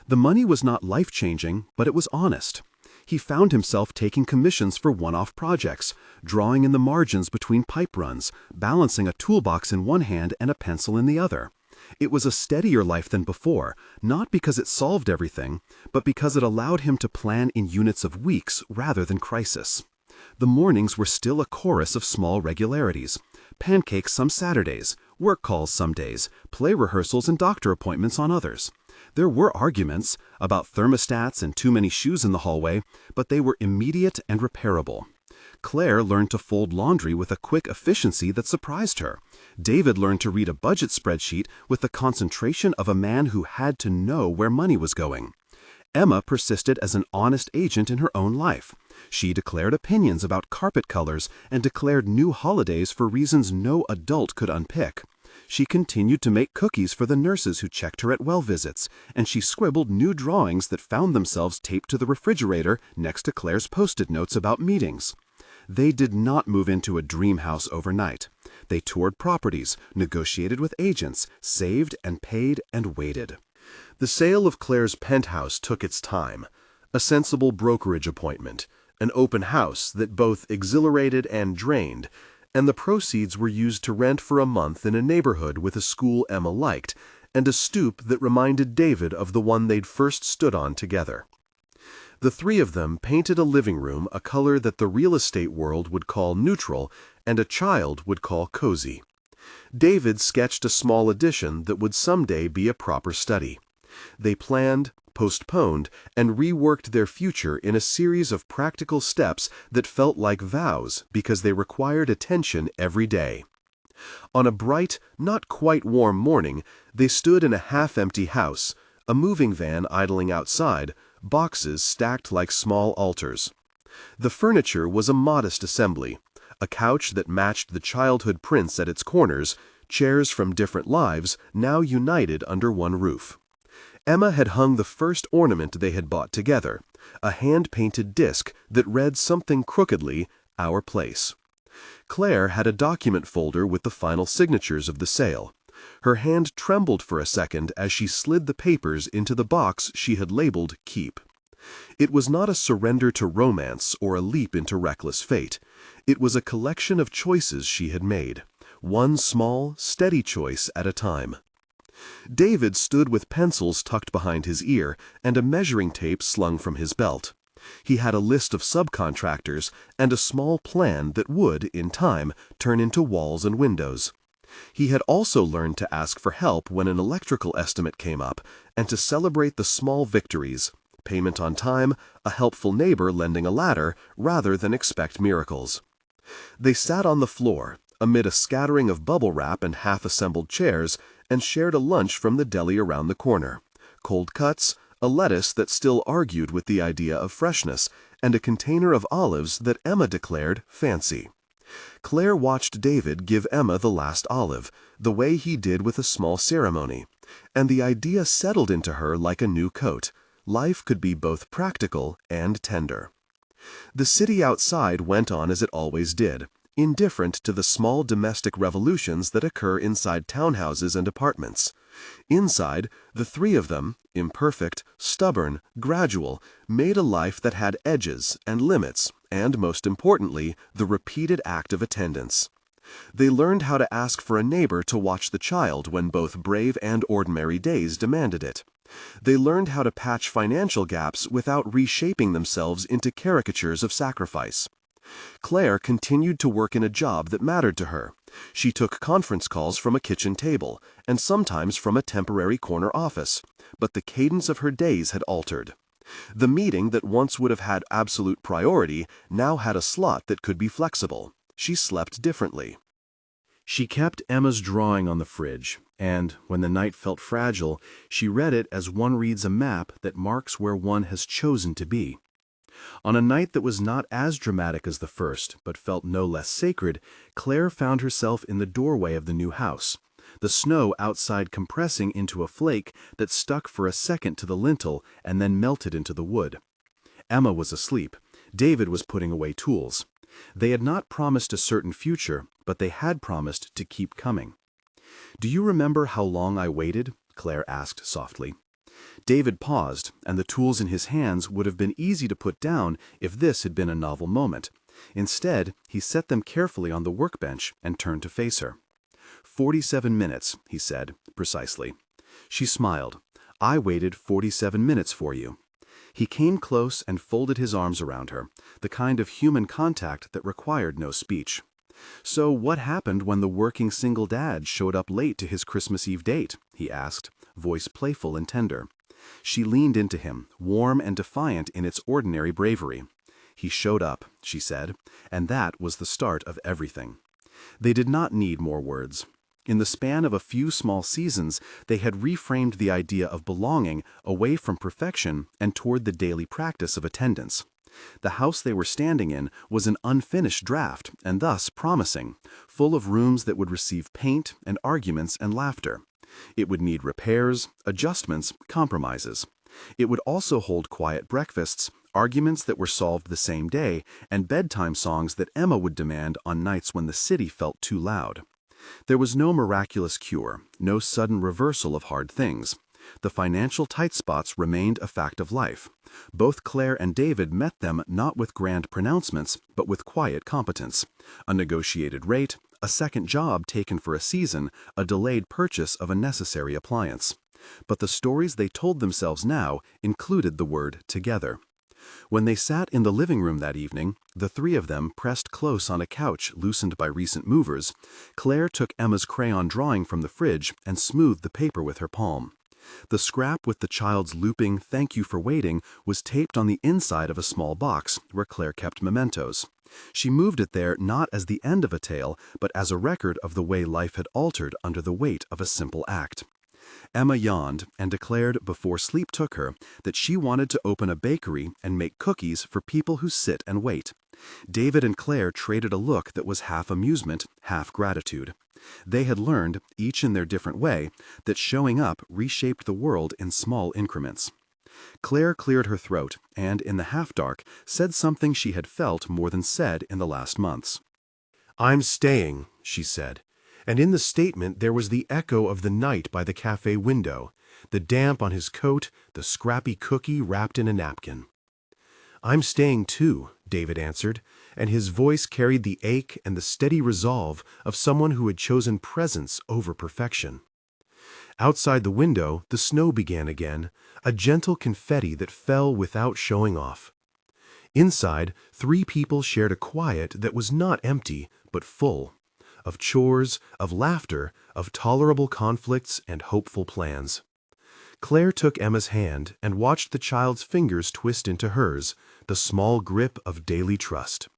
S2: The money was not life-changing, but it was honest. He found himself taking commissions for one-off projects, drawing in the margins between pipe runs, balancing a toolbox in one hand and a pencil in the other. It was a steadier life than before, not because it solved everything, but because it allowed him to plan in units of weeks rather than crisis. The mornings were still a chorus of small regularities. Pancakes some Saturdays, work calls some days, play rehearsals and doctor appointments on others. There were arguments about thermostats and too many shoes in the hallway, but they were immediate and repairable. Claire learned to fold laundry with a quick efficiency that surprised her. David learned to read a budget spreadsheet with the concentration of a man who had to know where money was going. Emma persisted as an honest agent in her own life. She declared opinions about carpet colors and declared new holidays for reasons no adult could unpick. She continued to make cookies for the nurses who checked her at well visits, and she scribbled new drawings that found themselves taped to the refrigerator next to Claire's post-it notes about meetings. They did not move into a dream house overnight. They toured properties, negotiated with agents, saved and paid and waited. The sale of Claire's penthouse took its time. A sensible brokerage appointment, an open house that both exhilarated and drained, and the proceeds were used to rent for a month in a neighborhood with a school Emma liked, and a stoop that reminded David of the one they'd first stood on together. The three of them painted a living room a color that the real estate world would call neutral and a child would call cozy. David sketched a small addition that would someday be a proper study. They planned, postponed, and reworked their future in a series of practical steps that felt like vows because they required attention every day. On a bright, not quite warm morning, they stood in a half-empty house, a moving van idling outside, boxes stacked like small altars. The furniture was a modest assembly, a couch that matched the childhood prints at its corners, chairs from different lives now united under one roof. Emma had hung the first ornament they had bought together, a hand-painted disc that read something crookedly, "Our Place." Claire had a document folder with the final signatures of the sale. Her hand trembled for a second as she slid the papers into the box she had labeled Keep. It was not a surrender to romance or a leap into reckless fate. It was a collection of choices she had made, one small, steady choice at a time. David stood with pencils tucked behind his ear and a measuring tape slung from his belt. He had a list of subcontractors and a small plan that would, in time, turn into walls and windows. He had also learned to ask for help when an electrical estimate came up and to celebrate the small victories, payment on time, a helpful neighbor lending a ladder, rather than expect miracles. They sat on the floor, amid a scattering of bubble wrap and half-assembled chairs, and shared a lunch from the deli around the corner, cold cuts, a lettuce that still argued with the idea of freshness, and a container of olives that Emma declared fancy. Claire watched David give Emma the last olive, the way he did with a small ceremony, and the idea settled into her like a new coat. Life could be both practical and tender. The city outside went on as it always did, indifferent to the small domestic revolutions that occur inside townhouses and apartments. Inside, the three of them, imperfect, stubborn, gradual, made a life that had edges and limits, and, most importantly, the repeated act of attendance. They learned how to ask for a neighbor to watch the child when both brave and ordinary days demanded it. They learned how to patch financial gaps without reshaping themselves into caricatures of sacrifice. Claire continued to work in a job that mattered to her. She took conference calls from a kitchen table, and sometimes from a temporary corner office, but the cadence of her days had altered. The meeting that once would have had absolute priority now had a slot that could be flexible. She slept differently. She kept Emma's drawing on the fridge, and, when the night felt fragile, she read it as one reads a map that marks where one has chosen to be. On a night that was not as dramatic as the first, but felt no less sacred, Claire found herself in the doorway of the new house, the snow outside compressing into a flake that stuck for a second to the lintel and then melted into the wood. Emma was asleep.
S1: David was putting away tools. They had not promised a certain future, but they had promised to keep coming. "Do you remember how long I waited?" Clare asked softly. David paused, and the tools in his hands would have been easy to put down if this had been a novel moment. Instead, he set them carefully on the workbench and turned to face her. 47 minutes, he said, precisely. She smiled. "I waited 47 minutes for you." He came close and folded his arms around her, the kind of human contact that required no speech. "So what happened when the working single dad showed up late to his Christmas Eve date?" he asked, voice playful and tender. She leaned into him, warm and defiant in its ordinary bravery. "He showed up," she said, and that was the start of everything. They did not need more words. In the span of a few small seasons, they had reframed the idea of belonging away from perfection and toward the daily practice of attendance. The house they were standing in was an unfinished draft and thus promising, full of rooms that would receive paint and arguments and laughter. It would need repairs, adjustments, compromises. It would also hold quiet breakfasts, arguments that were solved the same day, and bedtime songs that Emma would demand on nights when the city felt too loud. There was no miraculous cure, no sudden reversal of hard things. The financial tight spots remained a fact of life. Both Clare and David met them not with grand pronouncements, but with quiet competence. A negotiated rate, a second job taken for a season, a delayed purchase of a necessary appliance. But the stories they told themselves now included the word together. When they sat in the living room that evening, the three of them pressed close on a couch loosened by recent movers, Clare took Emma's crayon drawing from the fridge and smoothed the paper with her palm. The scrap with the child's looping "Thank you for waiting" was taped on the inside of a small box where Clare kept mementos. She moved it there not as the end of a tale, but as a record of the way life had altered under the weight of a simple act. Emma yawned and declared before sleep took her that she wanted to open a bakery and make cookies for people who sit and wait. David and Clare traded a look that was half amusement, half gratitude. They had learned, each in their different way, that showing up reshaped the world in small increments. Clare cleared her throat and, in the half-dark, said something she had felt more than said in the last months.
S2: "I'm staying," she said. And in the statement there was the echo of the night by the cafe window, the damp on his coat, the scrappy cookie wrapped in a napkin. "I'm staying too," David answered, and his voice carried the ache and the steady resolve of someone who had chosen presence over perfection. Outside the window, the snow began again, a gentle confetti that fell without showing off. Inside, three people shared a quiet that was not empty, but full. Of chores, of laughter, of tolerable conflicts and hopeful plans. Clare took Emma's hand and watched the child's fingers twist into hers, the small grip of daily trust.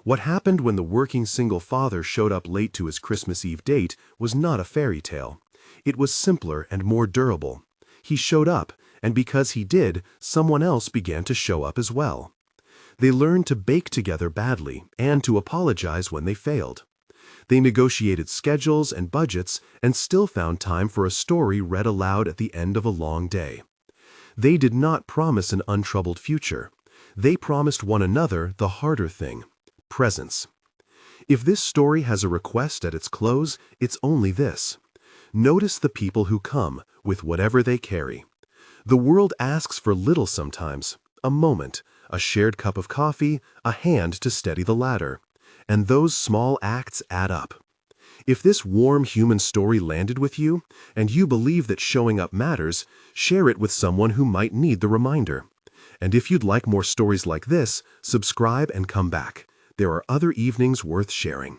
S2: What happened when the working single father showed up late to his Christmas Eve date was not a fairy tale. It was simpler and more durable. He showed up, and because he did, someone else began to show up as well. They learned to bake together badly and to apologize when they failed. They negotiated schedules and budgets and still found time for a story read aloud at the end of a long day. They did not promise an untroubled future. They promised one another the harder thing, presence. If this story has a request at its close, it's only this. Notice the people who come, with whatever they carry. The world asks for little sometimes, a moment, a shared cup of coffee, a hand to steady the ladder. And those small acts add up. If this warm human story landed with you, and you believe that showing up matters, share it with someone who might need the reminder. And if you'd like more stories like this, subscribe and come back. There are other evenings worth sharing.